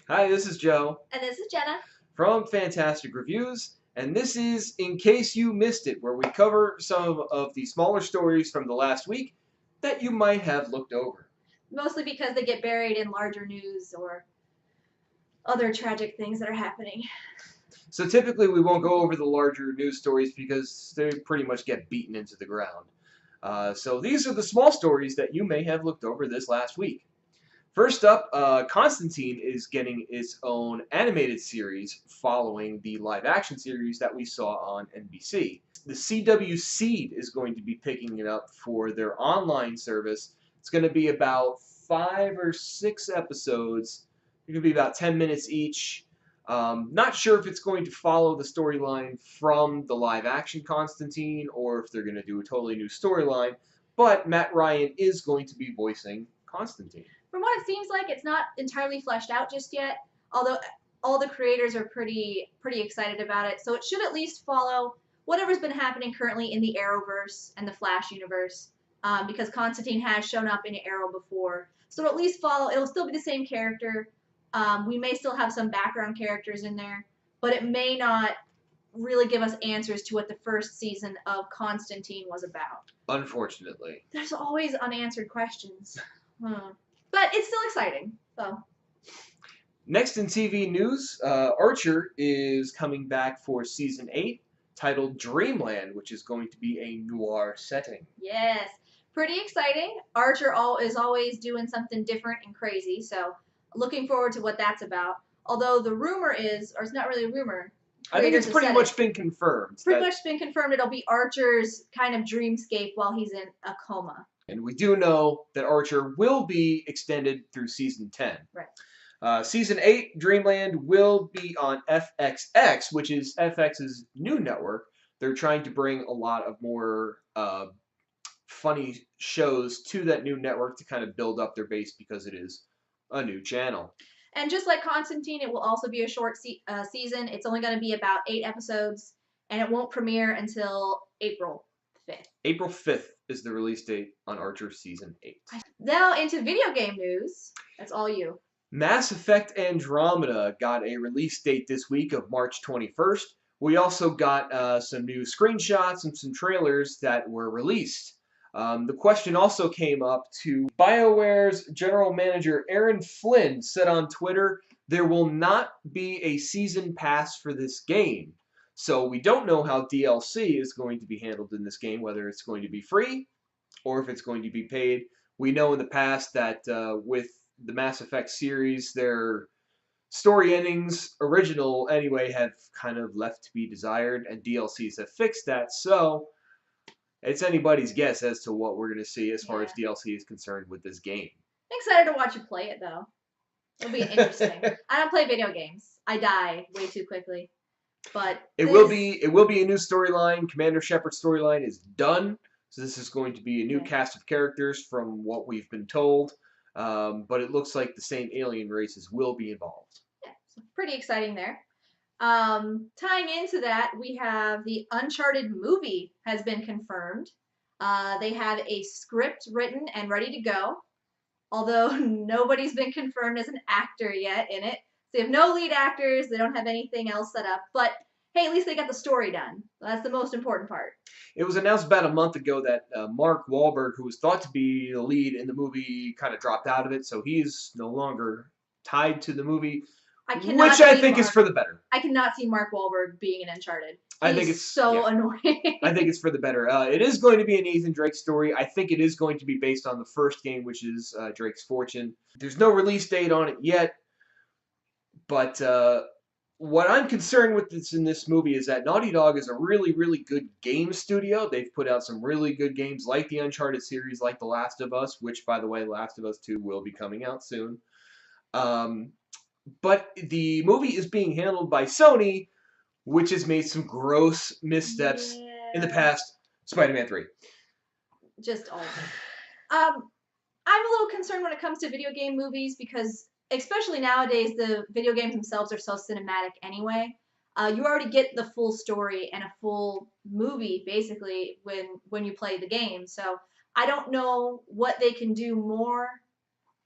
Hi, this is Joe And this is Jenna. from Fantastic Reviews, and this is In Case You Missed It, where we cover some of the smaller stories from the last week that you might have looked over. Mostly because they get buried in larger news or other tragic things that are happening. So typically we won't go over the larger news stories because they pretty much get beaten into the ground. So these are the small stories that you may have looked over this last week. First up, Constantine is getting its own animated series following the live-action series that we saw on NBC. The CW Seed is going to be picking it up for their online service. It's going to be about 5 or 6 episodes. It's going to be about 10 minutes each. Not sure if it's going to follow the storyline from the live-action Constantine or if they're going to do a totally new storyline, but Matt Ryan is going to be voicing Constantine. From what it seems like, it's not entirely fleshed out just yet, although all the creators are pretty excited about it. So it should at least follow whatever's been happening currently in the Arrowverse and the Flash universe, because Constantine has shown up in Arrow before. So it'll at least follow. It'll still be the same character. We may still have some background characters in there, but it may not really give us answers to what the first season of Constantine was about. Unfortunately. There's always unanswered questions. But it's still exciting. So. Next in TV news, Archer is coming back for season 8, titled Dreamland, which is going to be a noir setting. Yes, pretty exciting. Archer is always doing something different and crazy, so looking forward to what that's about. Although the rumor is, or it's not really a rumor. I think it's pretty much been confirmed. Pretty much been confirmed it'll be Archer's kind of dreamscape while he's in a coma. And we do know that Archer will be extended through season 10. Right. Season 8, Dreamland, will be on FXX, which is FX's new network. They're trying to bring a lot of more funny shows to that new network to kind of build up their base because it is a new channel. And just like Constantine, it will also be a short season. It's only going to be about 8 episodes, and it won't premiere until April 5th. April 5th is the release date on Archer Season 8. Now into video game news. That's all you. Mass Effect Andromeda got a release date this week of March 21st. We also got some new screenshots and some trailers that were released. The question also came up to BioWare's general manager Aaron Flynn said on Twitter, there will not be a season pass for this game. So we don't know how DLC is going to be handled in this game, whether it's going to be free or if it's going to be paid. We know in the past that with the Mass Effect series, their story endings, original anyway, have kind of left to be desired, and DLCs have fixed that. So it's anybody's guess as to what we're going to see as far as DLC is concerned with this game. I'm excited to watch you play it, though. It'll be interesting. I don't play video games. I die way too quickly. But it will be a new storyline. Commander Shepard's storyline is done, so this is going to be a new cast of characters from what we've been told. But it looks like the same alien races will be involved. Yeah, so pretty exciting there. Tying into that, we have the Uncharted movie has been confirmed. They have a script written and ready to go, although nobody's been confirmed as an actor yet in it. So they have no lead actors, they don't have anything else set up, but hey, at least they got the story done. That's the most important part. It was announced about a month ago that Mark Wahlberg, who was thought to be the lead in the movie, kind of dropped out of it, so he's no longer tied to the movie. Which I think is for the better. I cannot see Mark Wahlberg being in Uncharted. I think it's so annoying. I think it's for the better. It is going to be an Nathan Drake story. I think it is going to be based on the first game, which is Drake's Fortune. There's no release date on it yet, but what I'm concerned with in this movie is that Naughty Dog is a really, really good game studio. They've put out some really good games like the Uncharted series, like The Last of Us, which, by the way, Last of Us 2 will be coming out soon. But the movie is being handled by Sony, which has made some gross missteps in the past. Spider-Man 3. Just all of it. I'm a little concerned when it comes to video game movies because, especially nowadays, the video games themselves are so cinematic anyway. You already get the full story and a full movie, basically, when you play the game. So I don't know what they can do more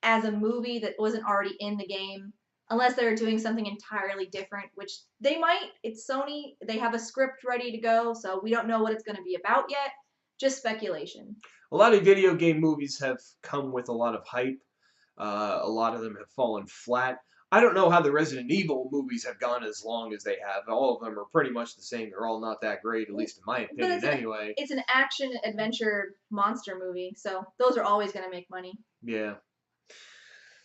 as a movie that wasn't already in the game. unless they're doing something entirely different, which they might. It's Sony. They have a script ready to go, so we don't know what it's going to be about yet. Just speculation. A lot of video game movies have come with a lot of hype. A lot of them have fallen flat. I don't know how the Resident Evil movies have gone as long as they have. All of them are pretty much the same. They're all not that great, at least in my But opinion, anyway. it's an action adventure monster movie, so those are always going to make money. Yeah.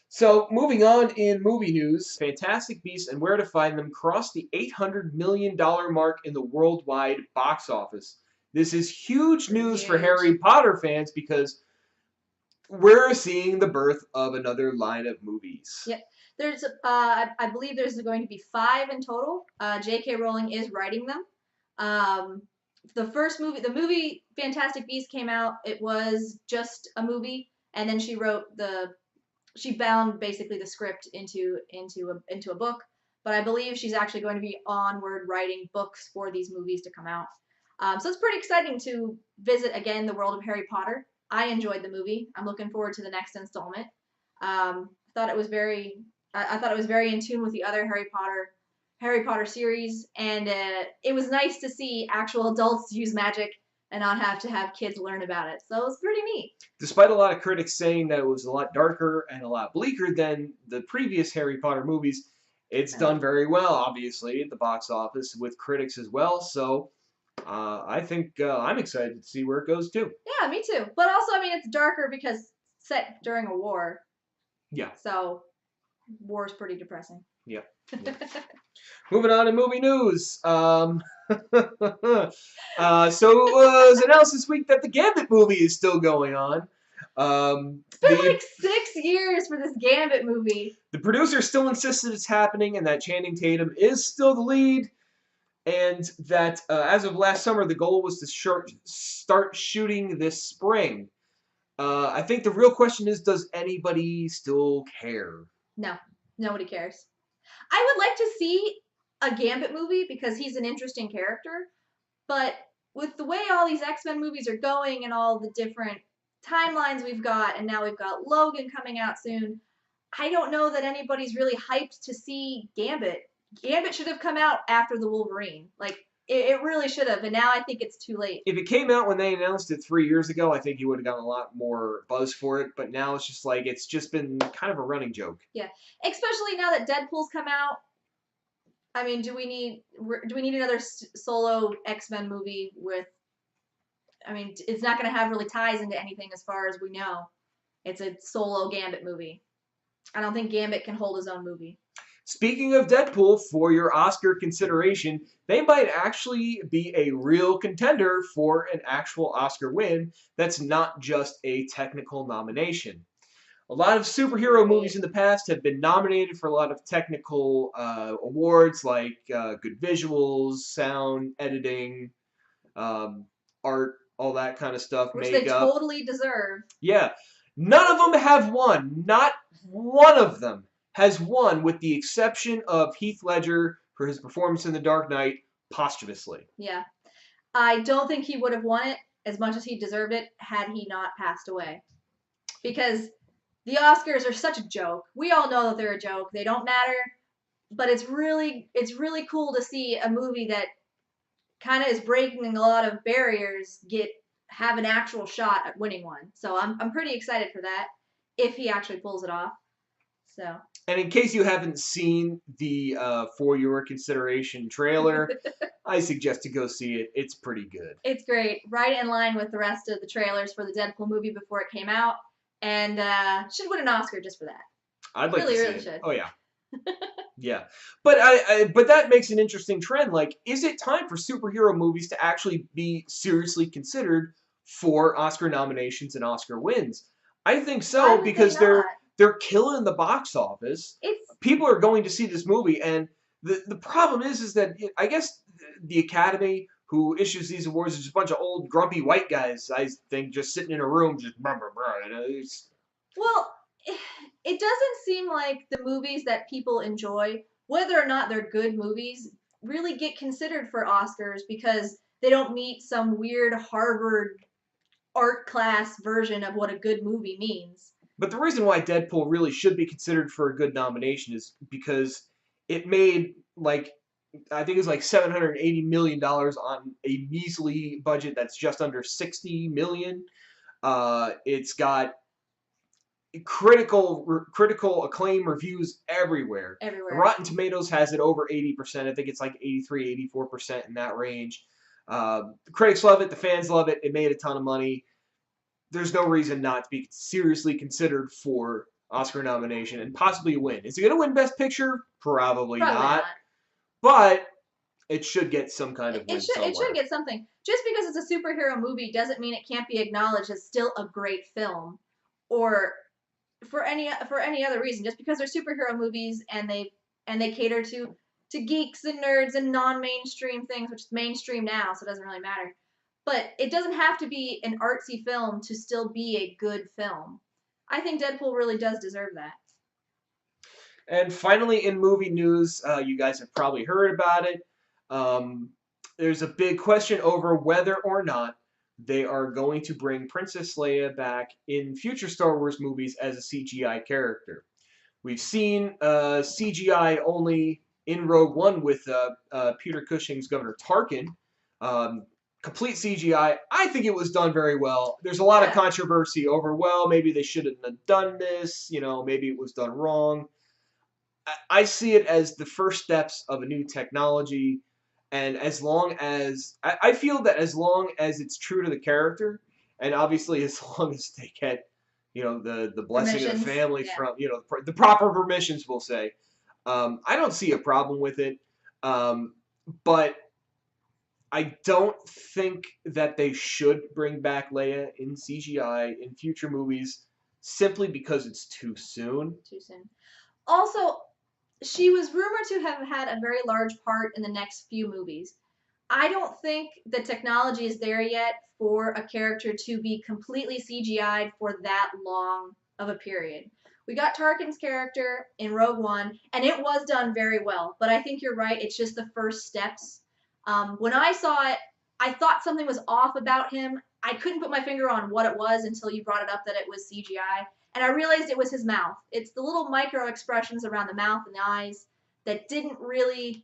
So, moving on in movie news, Fantastic Beasts and Where to Find Them crossed the $800 million mark in the worldwide box office. This is huge news for Harry Potter fans because we're seeing the birth of another line of movies. Yep. There's, I believe there's going to be 5 in total. J.K. Rowling is writing them. The first movie, the movie Fantastic Beasts came out. It was just a movie, and then she bound basically the script into a book. But I believe she's actually going to be onward writing books for these movies to come out. So it's pretty exciting to visit again the world of Harry Potter. I enjoyed the movie. I'm looking forward to the next installment. I thought it was very in tune with the other Harry Potter series, and it was nice to see actual adults use magic and not have to have kids learn about it. So it was pretty neat. Despite a lot of critics saying that it was a lot darker and a lot bleaker than the previous Harry Potter movies, it's done very well, obviously, at the box office with critics as well. So I think I'm excited to see where it goes too. Yeah, me too. But also, I mean, it's darker because set during a war. Yeah. So war's pretty depressing. Yeah. Moving on to movie news. So it was announced this week that the Gambit movie is still going on. It's been like 6 years for this Gambit movie. The producer still insists that it's happening and that Channing Tatum is still the lead. And that as of last summer, the goal was to start shooting this spring. I think the real question is, does anybody still care? No, nobody cares. I would like to see a Gambit movie because he's an interesting character. But with the way all these X-Men movies are going and all the different timelines we've got, and now we've got Logan coming out soon, I don't know that anybody's really hyped to see Gambit. Gambit should have come out after the Wolverine. Like, it really should have, and now I think it's too late. If it came out when they announced it 3 years ago, I think you would have gotten a lot more buzz for it, but now it's just like, it's just been kind of a running joke. Yeah, especially now that Deadpool's come out. I mean, do we need another solo X-Men movie with, I mean, it's not going to have really ties into anything as far as we know. It's a solo Gambit movie. I don't think Gambit can hold his own movie. Speaking of Deadpool, for your Oscar consideration, they might actually be a real contender for an actual Oscar win that's not just a technical nomination. A lot of superhero movies in the past have been nominated for a lot of technical awards like good visuals, sound, editing, art, all that kind of stuff, which makeup. They totally deserve. Yeah. None of them have won. Not one of them has won, with the exception of Heath Ledger for his performance in The Dark Knight posthumously. Yeah. I don't think he would have won it as much as he deserved it had he not passed away. Because the Oscars are such a joke. We all know that they're a joke. They don't matter. But it's really cool to see a movie that kind of is breaking a lot of barriers have an actual shot at winning one. So I'm pretty excited for that if he actually pulls it off. So. And in case you haven't seen the For Your Consideration trailer, I suggest to go see it. It's pretty good. It's great. Right in line with the rest of the trailers for the Deadpool movie before it came out. And should win an Oscar just for that. I'd like to see it. Should. Oh, yeah. Yeah. But but that makes an interesting trend. Like, is it time for superhero movies to actually be seriously considered for Oscar nominations and Oscar wins? I think so, because they're killing the box office. People are going to see this movie, and the problem is that I guess the Academy, who issues these awards, is just a bunch of old grumpy white guys, I think, just sitting in a room, just blah, blah, blah, you know. Well, it doesn't seem like the movies that people enjoy, whether or not they're good movies, really get considered for Oscars because they don't meet some weird Harvard art class version of what a good movie means. But the reason why Deadpool really should be considered for a good nomination is because it made like I think it was like $780 million on a measly budget that's just under 60 million. It's got critical acclaim reviews everywhere. Everywhere. Rotten Tomatoes has it over 80%. I think it's like 83, 84% in that range. The critics love it. The fans love it. It made a ton of money. There's no reason not to be seriously considered for Oscar nomination and possibly a win. Is it going to win Best Picture? Probably not. But it should get some kind of win somewhere. It should get something. Just because it's a superhero movie doesn't mean it can't be acknowledged as still a great film, or for any other reason. Just because they're superhero movies and they cater to geeks and nerds and non-mainstream things, which is mainstream now, so it doesn't really matter. But it doesn't have to be an artsy film to still be a good film. I think Deadpool really does deserve that. And finally, in movie news, you guys have probably heard about it. There's a big question over whether or not they are going to bring Princess Leia back in future Star Wars movies as a CGI character. We've seen CGI only in Rogue One with Peter Cushing's Governor Tarkin. Complete CGI. I think it was done very well. There's a lot of controversy over, well, maybe they shouldn't have done this. Maybe it was done wrong. I see it as the first steps of a new technology. And as long as I feel that as long as it's true to the character, and obviously as long as they get, the blessing of the family from, the proper permissions, we'll say, I don't see a problem with it. But I don't think that they should bring back Leia in CGI in future movies simply because it's too soon. Too soon. Also, she was rumored to have had a very large part in the next few movies. I don't think the technology is there yet for a character to be completely CGI'd for that long of a period. We got Tarkin's character in Rogue One, and it was done very well. But I think you're right. It's just the first steps. When I saw it, I thought something was off about him. I couldn't put my finger on what it was until you brought it up that it was CGI. And I realized it was his mouth. It's the little micro expressions around the mouth and the eyes that didn't really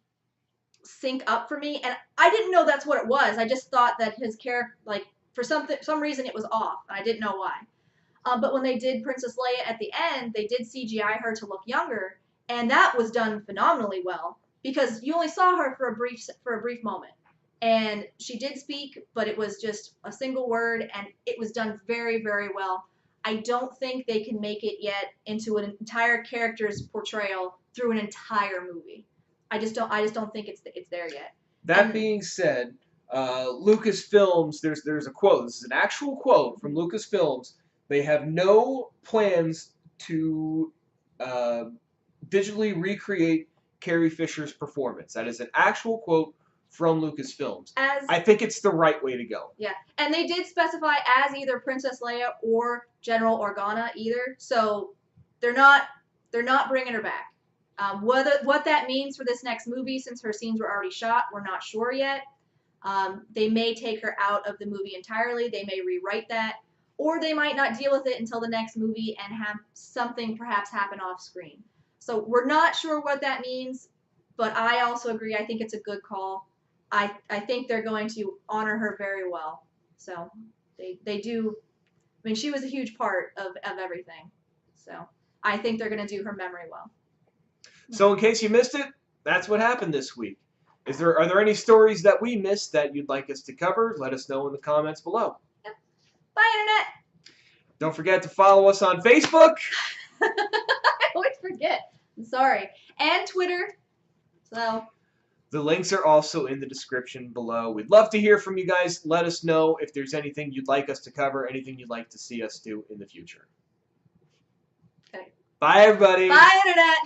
sync up for me. And I didn't know that's what it was. I just thought that his character, for some reason, it was off. And I didn't know why. But when they did Princess Leia at the end, they did CGI her to look younger. And that was done phenomenally well. Because you only saw her for a brief moment. And she did speak, but it was just a single word. And it was done very, very well. I don't think they can make it yet into an entire character's portrayal through an entire movie. I just don't think it's there yet. That being said, Lucasfilms, there's a quote. This is an actual quote from Lucasfilms. They have no plans to digitally recreate Carrie Fisher's performance. That is an actual quote from Lucasfilms. I think it's the right way to go. Yeah, and they did specify as either Princess Leia or General Organa either, so they're not bringing her back. What that means for this next movie, since her scenes were already shot, we're not sure yet. They may take her out of the movie entirely. They may rewrite that, or they might not deal with it until the next movie and have something perhaps happen off screen. So we're not sure what that means, but I also agree. I think it's a good call. I think they're going to honor her very well. So they do. I mean, she was a huge part of everything. So I think they're going to do her memory well. So in case you missed it, that's what happened this week. Are there any stories that we missed that you'd like us to cover? Let us know in the comments below. Yep. Bye, Internet. Don't forget to follow us on Facebook. I always forget. I'm sorry. And Twitter. So the links are also in the description below. We'd love to hear from you guys. Let us know if there's anything you'd like us to cover, anything you'd like to see us do in the future. Okay. Bye, everybody. Bye, Internet.